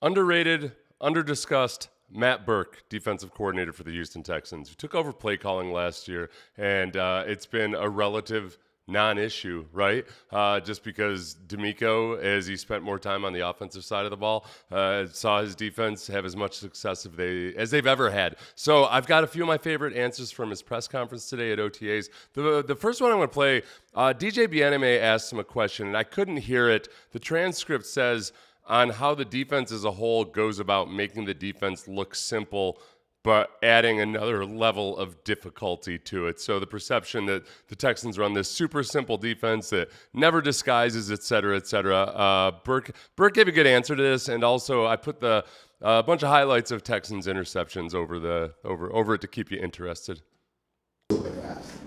Underrated, underdiscussed, Matt Burke, defensive coordinator for the Houston Texans, who took over play calling last year, and it's been a relative non-issue, right? Just because D'Amico, as he spent more time on the offensive side of the ball, saw his defense have as much success as they've ever had. So I've got a few of my favorite answers from his press conference today at OTAs. The first one I'm going to play, DJ Bieneme asked him a question, and I couldn't hear it. The transcript says, on how the defense as a whole goes about making the defense look simple, but adding another level of difficulty to it. So the perception that the Texans run this super simple defense that never disguises, et cetera, et cetera. Burke gave a good answer to this, and also I put a bunch of highlights of Texans interceptions over it to keep you interested.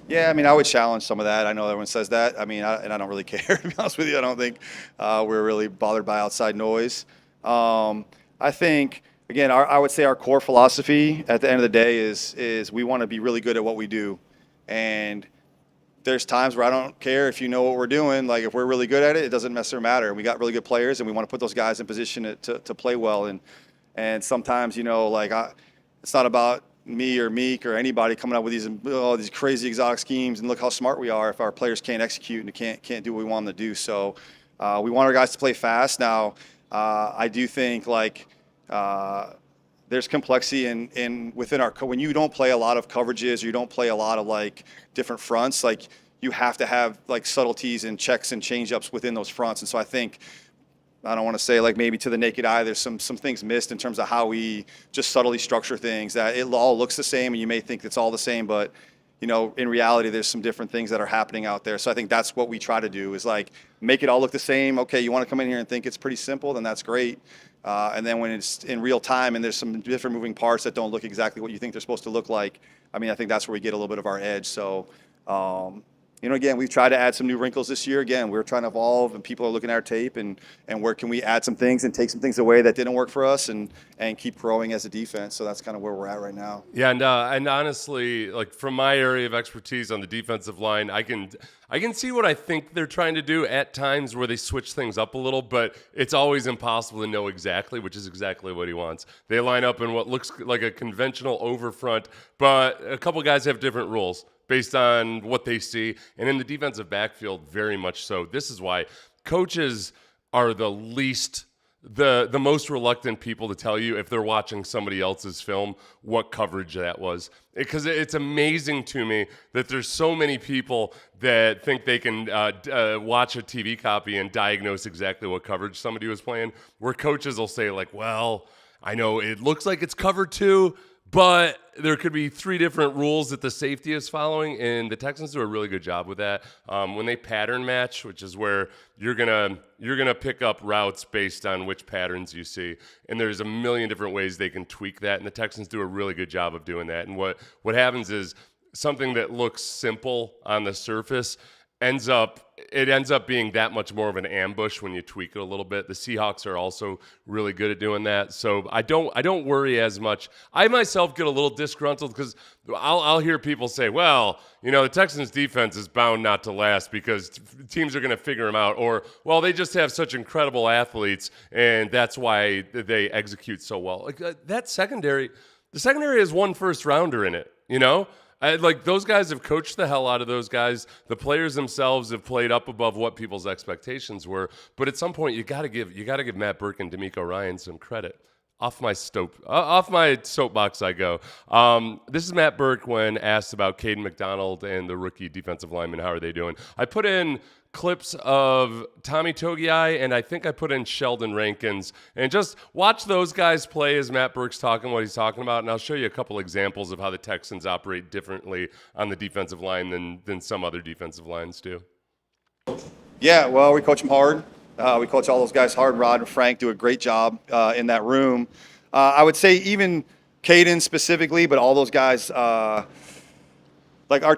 Yeah, I mean, I would challenge some of that. I know everyone says that. I mean, I don't really care, to be honest with you. I don't think we're really bothered by outside noise. I think, again, I would say our core philosophy at the end of the day is we want to be really good at what we do. And there's times where I don't care if you know what we're doing. Like, if we're really good at it, it doesn't necessarily matter. We got really good players, and we want to put those guys in position to play well. And sometimes, it's not about me or Meek or anybody coming up with these crazy exotic schemes and look how smart we are if our players can't execute and can't do what we want them to do. So we want our guys to play fast. Now, I do think there's complexity in within when you don't play a lot of coverages or you don't play a lot of different fronts, you have to have subtleties and checks and change-ups within those fronts. And so I think, I don't want to say maybe to the naked eye there's some things missed in terms of how we just subtly structure things, that it all looks the same and you may think it's all the same, but in reality there's some different things that are happening out there. So I think that's what we try to do is make it all look the same. Okay, you want to come in here and think it's pretty simple, then that's great. And then when it's in real time and there's some different moving parts that don't look exactly what you think they're supposed to look like, I mean, I think that's where we get a little bit of our edge. So again, we've tried to add some new wrinkles this year. Again, we're trying to evolve, and people are looking at our tape and where can we add some things and take some things away that didn't work for us and keep growing as a defense. So that's kind of where we're at right now. Yeah, and honestly, from my area of expertise on the defensive line, I can see what I think they're trying to do at times where they switch things up a little, but it's always impossible to know exactly, which is exactly what he wants. They line up in what looks like a conventional overfront, but a couple guys have different rules based on what they see. And in the defensive backfield, very much so. This is why coaches are the most reluctant people to tell you if they're watching somebody else's film what coverage that was. Because it's amazing to me that there's so many people that think they can watch a TV copy and diagnose exactly what coverage somebody was playing, where coaches will say well, I know it looks like it's cover 2, but there could be 3 different rules that the safety is following, and the Texans do a really good job with that. When they pattern match, which is where you're gonna pick up routes based on which patterns you see, and there's a million different ways they can tweak that, and the Texans do a really good job of doing that. And what happens is something that looks simple on the surface ends up being that much more of an ambush when you tweak it a little bit. The Seahawks are also really good at doing that. So I don't worry as much. I myself get a little disgruntled because I'll hear people say, well, the Texans defense is bound not to last because teams are going to figure them out, or, well, they just have such incredible athletes and that's why they execute so well. That secondary, the secondary has 1 first rounder in it, those guys have coached the hell out of those guys. The players themselves have played up above what people's expectations were. But at some point, you got to give Matt Burke and D'Amico Ryan some credit. Off my soapbox I go. This is Matt Burke when asked about Kayden McDonald and the rookie defensive lineman. How are they doing? I put in clips of Tommy Togiai, and I think I put in Sheldon Rankins. And just watch those guys play as Matt Burke's talking what he's talking about, and I'll show you a couple examples of how the Texans operate differently on the defensive line than some other defensive lines do. Yeah, well, we coach them hard. We coach all those guys hard. Rod and Frank do a great job in that room. I would say even Kayden specifically, but all those guys, our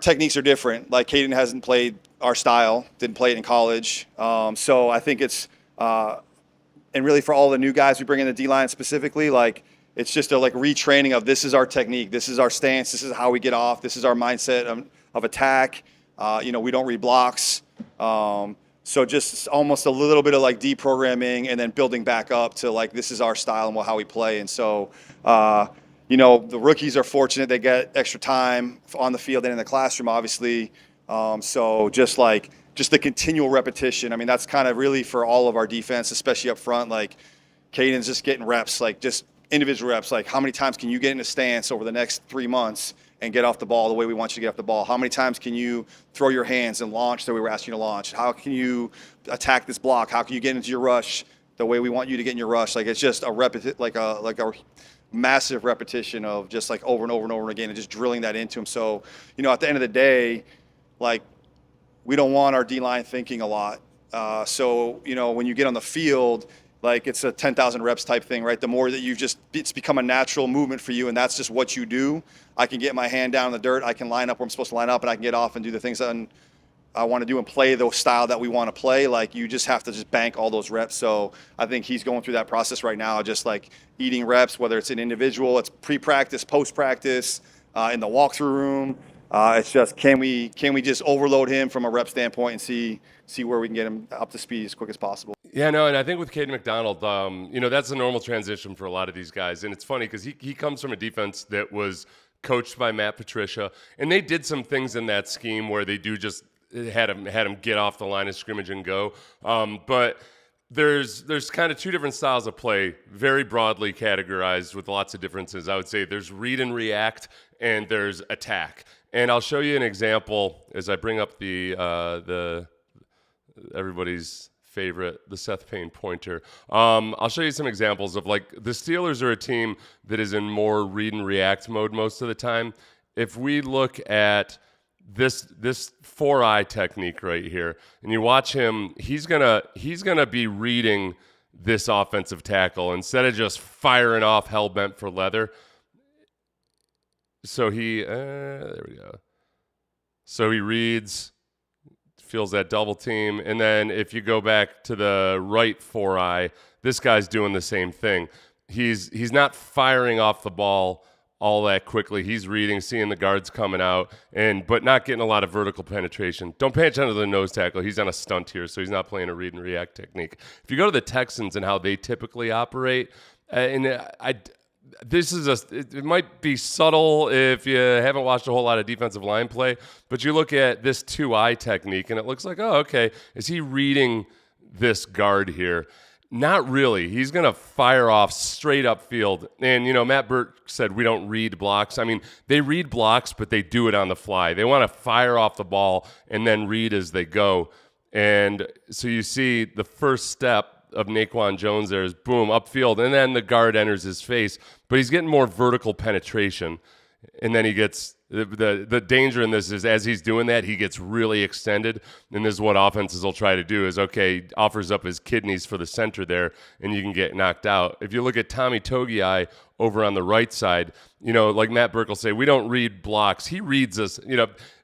techniques are different. Kayden hasn't played our style, didn't play it in college. So I think it's, and really for all the new guys we bring in the D-line specifically, it's just a retraining of this is our technique, this is our stance, this is how we get off, this is our mindset of attack. We don't read blocks. So just almost a little bit of like deprogramming and then building back up to like, this is our style and how we play. And so, the rookies are fortunate. They get extra time on the field and in the classroom, obviously. So just the continual repetition. I mean, that's kind of really for all of our defense, especially up front. Like Kayden's just getting reps, like just individual reps. Like how many times can you get in a stance over the next 3 months and get off the ball the way we want you to get off the ball? How many times can you throw your hands and launch the way we're asking you to launch? How can you attack this block? How can you get into your rush the way we want you to get in your rush? Like it's just a massive repetition of just like over and over and over again and just drilling that into him. So, at the end of the day, like we don't want our D-line thinking a lot. So, when you get on the field, like it's a 10,000 reps type thing, right? The more that it's become a natural movement for you and that's just what you do. I can get my hand down in the dirt. I can line up where I'm supposed to line up and I can get off and do the things that I want to do and play the style that we want to play. Like you just have to just bank all those reps. So I think he's going through that process right now, just like eating reps, whether it's an individual, it's pre-practice, post-practice, in the walkthrough room. It's just can we just overload him from a rep standpoint and see where we can get him up to speed as quick as possible. Yeah, no, and I think with Kayden McDonald, that's a normal transition for a lot of these guys. And it's funny because he comes from a defense that was coached by Matt Patricia, and they did some things in that scheme where they do just had him get off the line of scrimmage and go. But there's kind of two different styles of play, very broadly categorized with lots of differences. I would say there's read and react, and there's attack. And I'll show you an example as I bring up the everybody's favorite, the Seth Payne pointer. I'll show you some examples of like the Steelers are a team that is in more read and react mode most of the time. If we look at this 4-eye technique right here, and you watch him, he's gonna be reading this offensive tackle instead of just firing off hell bent for leather. So there we go. So he reads, feels that double team, and then if you go back to the right 4-eye, this guy's doing the same thing. He's not firing off the ball all that quickly. He's reading, seeing the guards coming out, but not getting a lot of vertical penetration. Don't pay attention to the nose tackle. He's on a stunt here, so he's not playing a read and react technique. If you go to the Texans and how they typically operate, it might be subtle if you haven't watched a whole lot of defensive line play, but you look at this 2-eye technique and it looks like, oh, okay, is he reading this guard here? Not really. He's going to fire off straight up field. And, Matt Burke said we don't read blocks. I mean, they read blocks, but they do it on the fly. They want to fire off the ball and then read as they go. And so you see the first step of Naquan Jones there is boom, upfield, and then the guard enters his face. But he's getting more vertical penetration. And then he gets the danger in this is as he's doing that, he gets really extended. And this is what offenses will try to do is, okay, offers up his kidneys for the center there, and you can get knocked out. If you look at Tommy Togiai over on the right side, like Matt Burke will say, we don't read blocks. He reads us.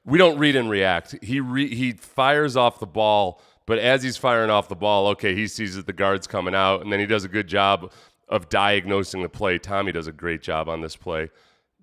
We don't read and react. He fires off the ball, but as he's firing off the ball, okay, he sees that the guard's coming out, and then he does a good job of diagnosing the play. Tommy does a great job on this play.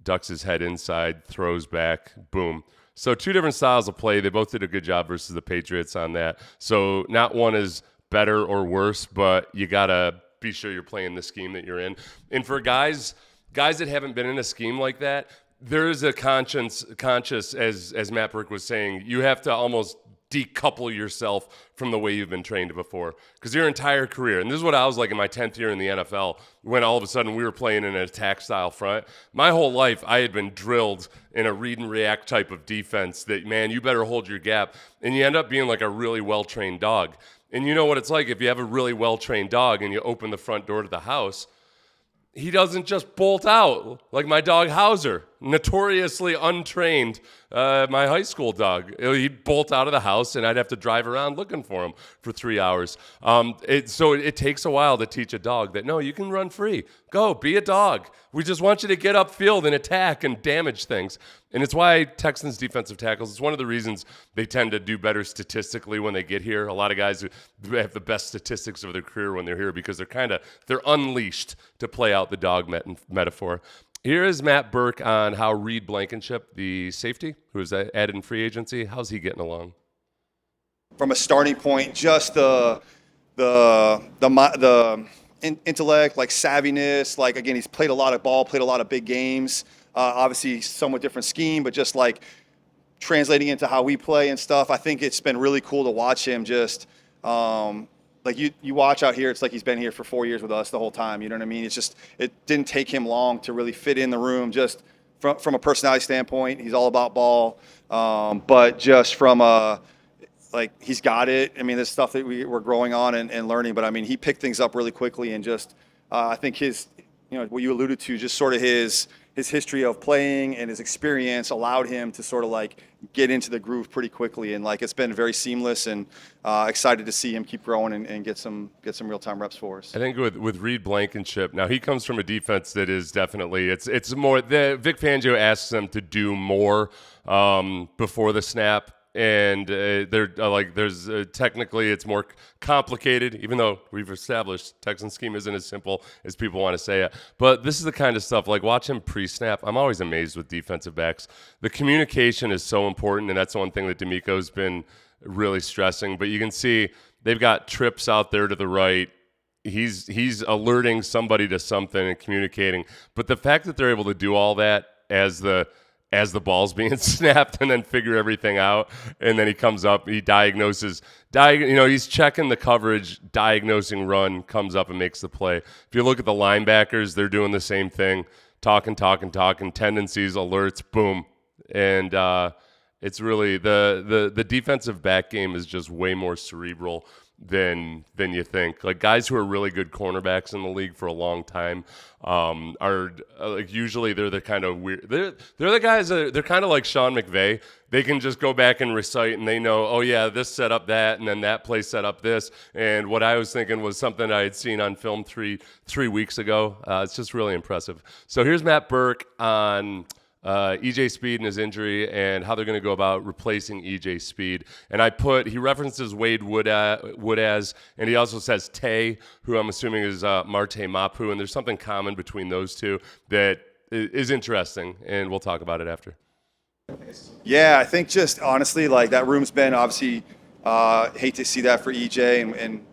Ducks his head inside, throws back, boom. So two different styles of play. They both did a good job versus the Patriots on that. So not one is better or worse, but you got to be sure you're playing the scheme that you're in. And for guys that haven't been in a scheme like that, there is a conscious, as Matt Burke was saying, you have to almost decouple yourself from the way you've been trained before. Because your entire career, and this is what I was like in my 10th year in the NFL, when all of a sudden we were playing in an attack-style front. My whole life, I had been drilled in a read and react type of defense that, man, you better hold your gap. And you end up being like a really well-trained dog. And you know what it's like if you have a really well-trained dog and you open the front door to the house, he doesn't just bolt out like my dog Hauser, notoriously untrained, my high school dog. He'd bolt out of the house, and I'd have to drive around looking for him for 3 hours. So it takes a while to teach a dog that, no, you can run free. Go, be a dog. We just want you to get upfield and attack and damage things. And it's why Texans defensive tackles, it's one of the reasons they tend to do better statistically when they get here. A lot of guys who have the best statistics of their career when they're here because they're unleashed to play out the dog metaphor. Here is Matt Burke on how Reed Blankenship, the safety, who was added in free agency, how's he getting along? from a starting point, just the intellect, like savviness, like again, he's played a lot of ball, played a lot of big games. Obviously, somewhat different scheme, but just like translating into how we play and stuff. I think it's been really cool to watch him just. Like you watch out here, it's like he's been here for 4 years with us the whole time. You know what I mean? It's just it didn't take him long to really fit in the room. Just from a personality standpoint, he's all about ball. But just from like he's got it. I mean, there's stuff that we're growing on and learning. But I mean, he picked things up really quickly and just I think his what you alluded to, just sort of his history of playing and his experience allowed him to sort of like get into the groove pretty quickly, and like it's been very seamless, and excited to see him keep growing and get some real-time reps for us. I think with Reed Blankenship, now he comes from a defense that is definitely it's more Vic Fangio asks them to do more before the snap. And they're like, there's technically it's more complicated, even though we've established Texan scheme isn't as simple as people want to say it. But this is the kind of stuff, like watch him pre-snap. I'm always amazed with defensive backs. The communication is so important, and that's one thing that D'Amico's been really stressing. But you can see they've got trips out there to the right. He's alerting somebody to something and communicating. But the fact that they're able to do all that as the ball's being snapped and then figure everything out. And then he comes up, he diagnoses, he's checking the coverage, diagnosing run, comes up and makes the play. If you look at the linebackers, they're doing the same thing, talking, tendencies, alerts, boom. And it's really the defensive back game is just way more cerebral than you think. Like guys who are really good cornerbacks in the league for a long time are like usually they're the kind of weird. They're the guys that they're kind of like Sean McVay. They can just go back and recite, and they know, oh yeah, this set up that, and then that play set up this. And what I was thinking was something I had seen on film three weeks ago. It's just really impressive. So here's Matt Burke on EJ Speed and his injury and how they're going to go about replacing EJ Speed. And he references Wade Woodaz, and he also says Tay, who I'm assuming is Marte Mapu, and there's something common between those two that is interesting, and we'll talk about it after. Yeah, I think just honestly, like that room's been obviously hate to see that for EJ, and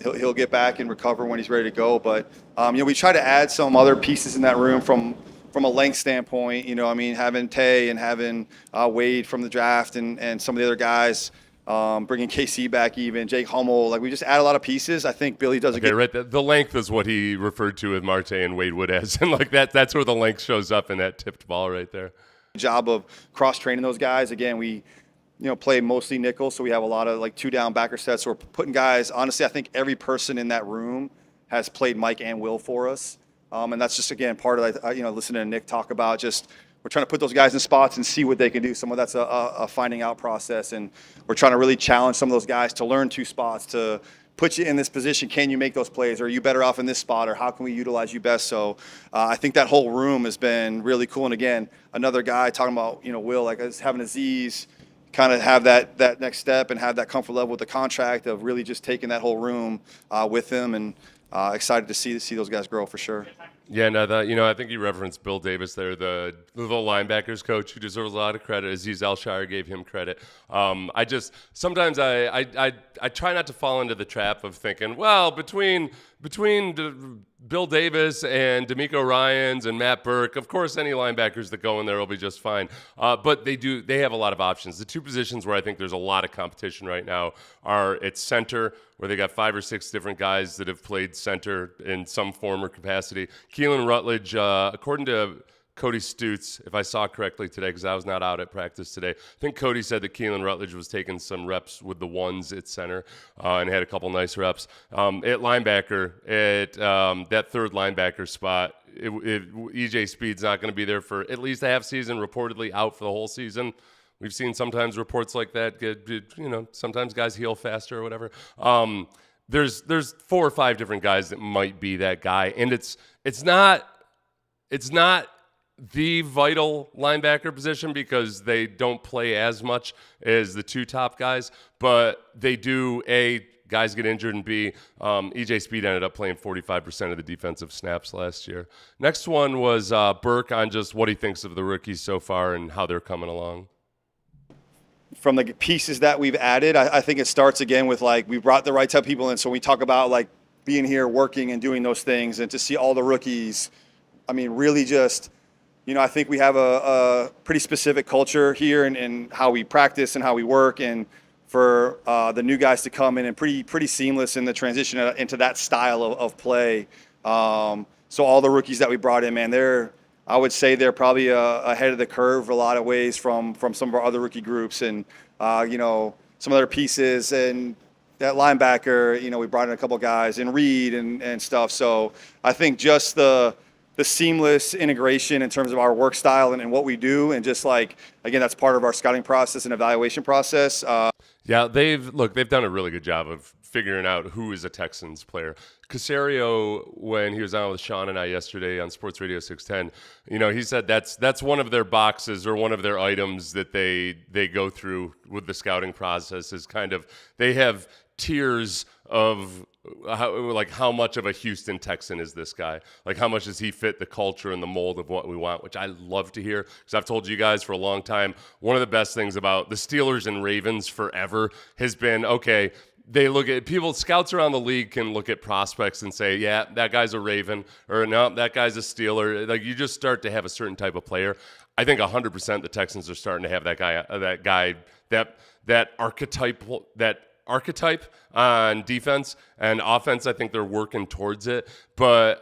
he'll get back and recover when he's ready to go. But we try to add some other pieces in that room from a length standpoint. Having Tay and having Wade from the draft and some of the other guys, bringing KC back, even Jake Hummel. Like we just add a lot of pieces. I think Billy does a good. Right. The length is what he referred to with Marte and Wade Woodaz, and like that's where the length shows up in that tipped ball right there. Job of cross training those guys. Again, we play mostly nickel, so we have a lot of like 2-down backer sets. So we're putting guys. Honestly, I think every person in that room has played Mike and Will for us. And that's just, again, part of, listening to Nick talk about just we're trying to put those guys in spots and see what they can do. Some of that's a finding out process, and we're trying to really challenge some of those guys to learn 2 spots, to put you in this position. Can you make those plays? Or are you better off in this spot? Or how can we utilize you best? So I think that whole room has been really cool. And, again, another guy talking about, Will, like having Aziz kind of have that next step and have that comfort level with the contract of really just taking that whole room with him, and excited to see those guys grow for sure. Yeah, no, I think you referenced Bill Davis there, the little linebackers coach who deserves a lot of credit. Aziz Al-Shire gave him credit. Sometimes I try not to fall into the trap of thinking, well, between Bill Davis and D'Amico Ryans and Matt Burke, of course any linebackers that go in there will be just fine. But they have a lot of options. The 2 positions where I think there's a lot of competition right now are at center, where they got 5 or 6 different guys that have played center in some form or capacity. Keelan Rutledge, according to Cody Stutz, if I saw correctly today, because I was not out at practice today, I think Cody said that Keelan Rutledge was taking some reps with the ones at center and had a couple nice reps. At linebacker, at that 3rd linebacker spot, EJ Speed's not going to be there for at least a half season, reportedly out for the whole season. We've seen sometimes reports like that sometimes guys heal faster or whatever. There's 4 or 5 different guys that might be that guy, and it's not the vital linebacker position because they don't play as much as the 2 top guys, but they do. A, guys get injured, and B, EJ Speed ended up playing 45% of the defensive snaps last year. Next one was Burke on just what he thinks of the rookies so far and how they're coming along. from the pieces that we've added, I think it starts again with like we brought the right type of people in. So we talk about like being here, working and doing those things, and to see all the rookies, I mean, really just, I think we have a pretty specific culture here in how we practice and how we work, and for the new guys to come in and pretty seamless in the transition into that style of play. So all the rookies that we brought in, man, I would say they're probably ahead of the curve a lot of ways from some of our other rookie groups, and some other pieces, and that linebacker, we brought in a couple guys, and Reed and stuff. So I think just the seamless integration in terms of our work style and what we do, and just like, again, that's part of our scouting process and evaluation process. Yeah, they've done a really good job of figuring out who is a Texans player. Caserio, when he was on with Sean and I yesterday on Sports Radio 610, he said that's one of their boxes, or one of their items that they go through with the scouting process, is kind of, they have tiers of how much of a Houston Texan is this guy? Like, how much does he fit the culture and the mold of what we want, which I love to hear, because I've told you guys for a long time, one of the best things about the Steelers and Ravens forever has been, okay, they look at scouts around the league can look at prospects and say, yeah, that guy's a Raven, or no, that guy's a Steeler. Like, you just start to have a certain type of player. I think 100% the Texans are starting to have that archetype on defense and offense. I think they're working towards it. But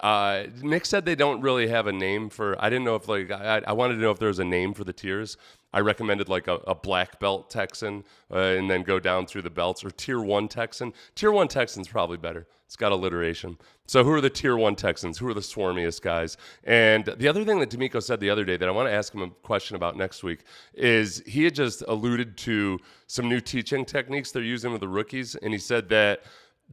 Nick said they don't really have a name for. I didn't know if I wanted to know if there was a name for the tiers. I recommended like a black belt Texan, and then go down through the belts, or tier 1 Texan. Tier 1 Texan's probably better. It's got alliteration. So who are the tier 1 Texans? Who are the swarmiest guys? And the other thing that D'Amico said the other day that I want to ask him a question about next week is, he had just alluded to some new teaching techniques they're using with the rookies, and he said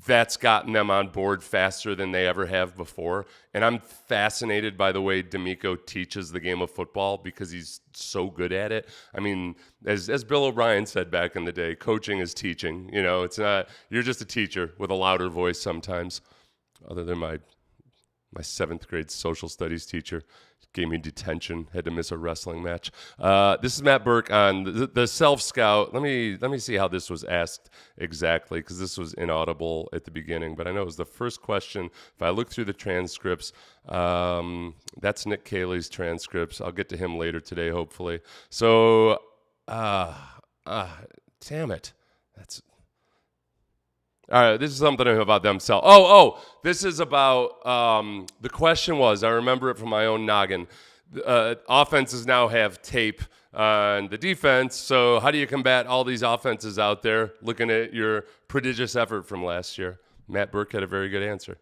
that's gotten them on board faster than they ever have before. And I'm fascinated by the way D'Amico teaches the game of football, because he's so good at it. I mean, as Bill O'Brien said back in the day, coaching is teaching. It's not, you're just a teacher with a louder voice sometimes. Other than my 7th grade social studies teacher, gave me detention, had to miss a wrestling match. This is Matt Burke on the self-scout. Let me see how this was asked exactly, because this was inaudible at the beginning, but I know it was the first question. If I look through the transcripts, that's Nick Cayley's transcripts. I'll get to him later today, hopefully. So, damn it. All right, this is something about themselves. This is about, the question was, I remember it from my own noggin. Offenses now have tape on the defense, so how do you combat all these offenses out there looking at your prodigious effort from last year? Matt Burke had a very good answer.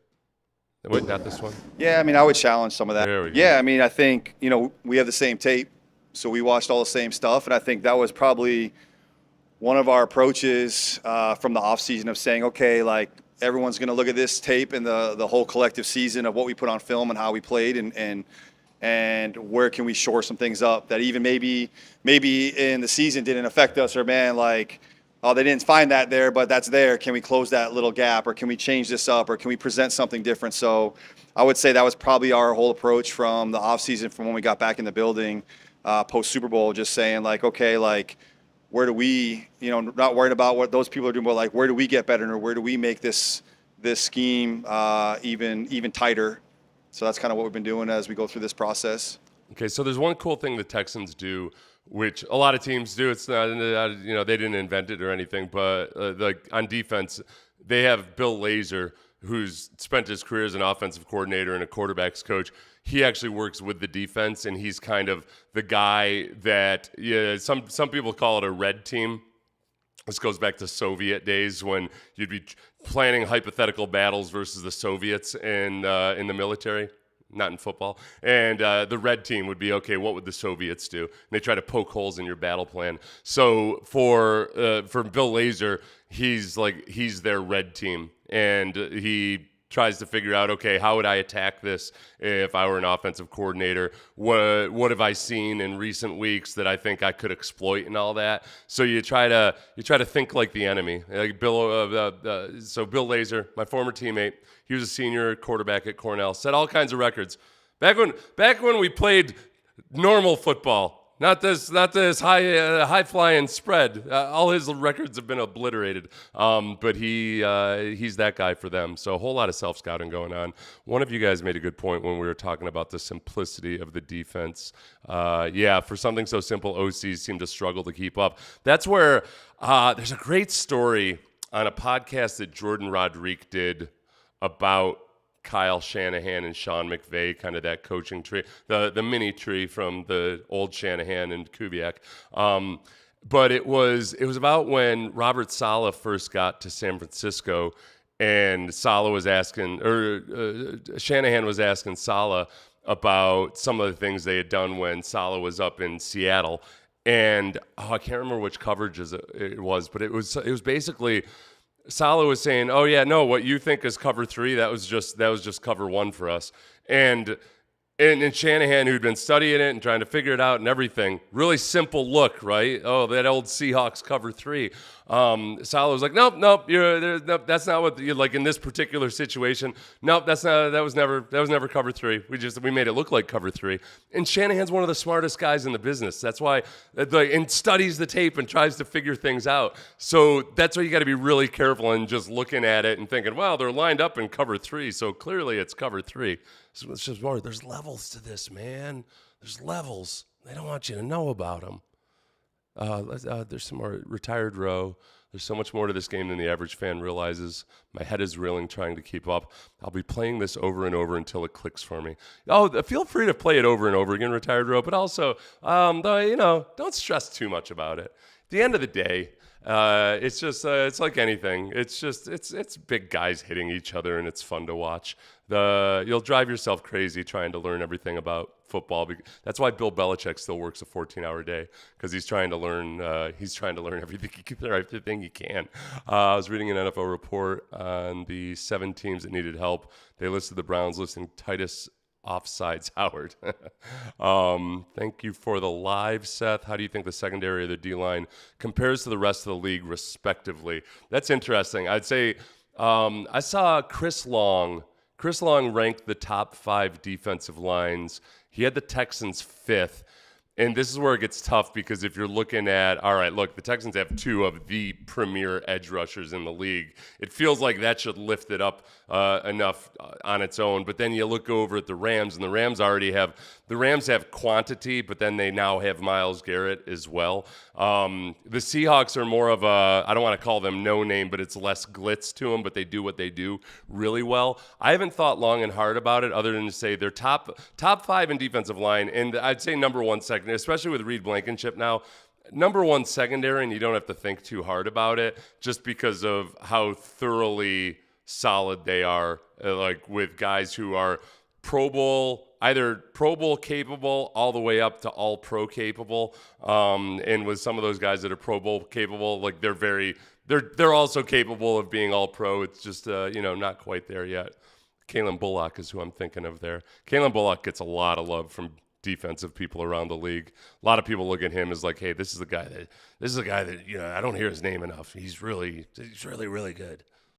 Wait, not this one? Yeah, I mean, I would challenge some of that. There we go. Yeah, I mean, I think, we have the same tape, so we watched all the same stuff, and I think that was probably one of our approaches from the offseason, of saying, okay, like, everyone's going to look at this tape and the whole collective season of what we put on film and how we played, and where can we shore some things up that even maybe in the season didn't affect us, or man, like, oh, they didn't find that there, but that's there. Can we close that little gap, or can we change this up, or can we present something different? So I would say that was probably our whole approach from the offseason, from when we got back in the building post Super Bowl, just saying, like, okay, like, where do we, not worried about what those people are doing, but like, where do we get better, or where do we make this scheme even tighter? So that's kind of what we've been doing as we go through this process. Okay, so there's one cool thing the Texans do, which a lot of teams do. It's not, they didn't invent it or anything, but like on defense, they have Bill Lazor, who's spent his career as an offensive coordinator and a quarterback's coach. He actually works with the defense, and he's kind of the guy that, some people call it a red team. This goes back to Soviet days when you'd be planning hypothetical battles versus the Soviets in the military, not in football. And the red team would be, okay, what would the Soviets do? And they try to poke holes in your battle plan. So for Bill Lazor, he's their red team, and he tries to figure out, okay, how would I attack this if I were an offensive coordinator? What have I seen in recent weeks that I think I could exploit and all that? So you try to think like the enemy. Like Bill Lazor, my former teammate, he was a senior quarterback at Cornell, set all kinds of records. Back when we played normal football, Not this high flying spread. All his records have been obliterated. But he's that guy for them. So a whole lot of self scouting going on. One of you guys made a good point when we were talking about the simplicity of the defense. For something so simple, OCs seem to struggle to keep up. That's where there's a great story on a podcast that Jordan Rodriguez did about Kyle Shanahan and Sean McVay, kind of that coaching tree, the mini tree from the old Shanahan and Kubiak. But it was about when Robert Saleh first got to San Francisco, and Saleh was asking, or Shanahan was asking Saleh about some of the things they had done when Saleh was up in Seattle. And I can't remember which coverage it was, but it was basically Saleh was saying, "Oh yeah, no, what you think is cover 3, that was just cover 1 for us." And Shanahan, who'd been studying it and trying to figure it out and everything, really simple look, right? Oh, that old Seahawks cover 3. Saleh was like, "Nope, that's not what like in this particular situation. Nope, that was never cover 3. We made it look like cover 3." And Shanahan's one of the smartest guys in the business. That's why, and studies the tape and tries to figure things out. So that's why you got to be really careful and just looking at it and thinking, "Well, they're lined up in cover 3, so clearly it's cover 3." So it's just more. There's levels to this, man. There's levels. They don't want you to know about them. There's some more retired row. There's so much more to this game than the average fan realizes. My head is reeling trying to keep up. I'll be playing this over and over until it clicks for me. Oh, feel free to play it over and over again, retired row. But also, don't stress too much about it. At the end of the day, it's just it's like anything. It's big guys hitting each other, and it's fun to watch. You'll drive yourself crazy trying to learn everything about football. That's why Bill Belichick still works a 14-hour day, because he's trying to learn. Everything he can. I was reading an NFL report on the 7 teams that needed help. They listed the Browns, listing Titus Offsides Howard. Thank you for the live, Seth. How do you think the secondary of the D-line compares to the rest of the league, respectively? That's interesting. I'd say I saw Chris Long. Chris Long ranked the top 5 defensive lines. He had the Texans 5th. And this is where it gets tough, because if you're looking at, all right, look, the Texans have 2 of the premier edge rushers in the league. It feels like that should lift it up enough on its own. But then you look over at the Rams, and the Rams have quantity, but then they now have Myles Garrett as well. The Seahawks are more of I don't want to call them no name, but it's less glitz to them, but they do what they do really well. I haven't thought long and hard about it, other than to say they're top 5 in defensive line, and I'd say number 1 secondary, especially with Reed Blankenship now. Number 1 secondary, and you don't have to think too hard about it, just because of how thoroughly solid they are, like with guys who are either Pro Bowl capable all the way up to all pro capable. And with some of those guys that are Pro Bowl capable, like they're also capable of being all pro. It's just, not quite there yet. Kayden Bullock is who I'm thinking of there. Kayden Bullock gets a lot of love from defensive people around the league. A lot of people look at him as like, hey, this is a guy that, I don't hear his name enough. He's really, really good.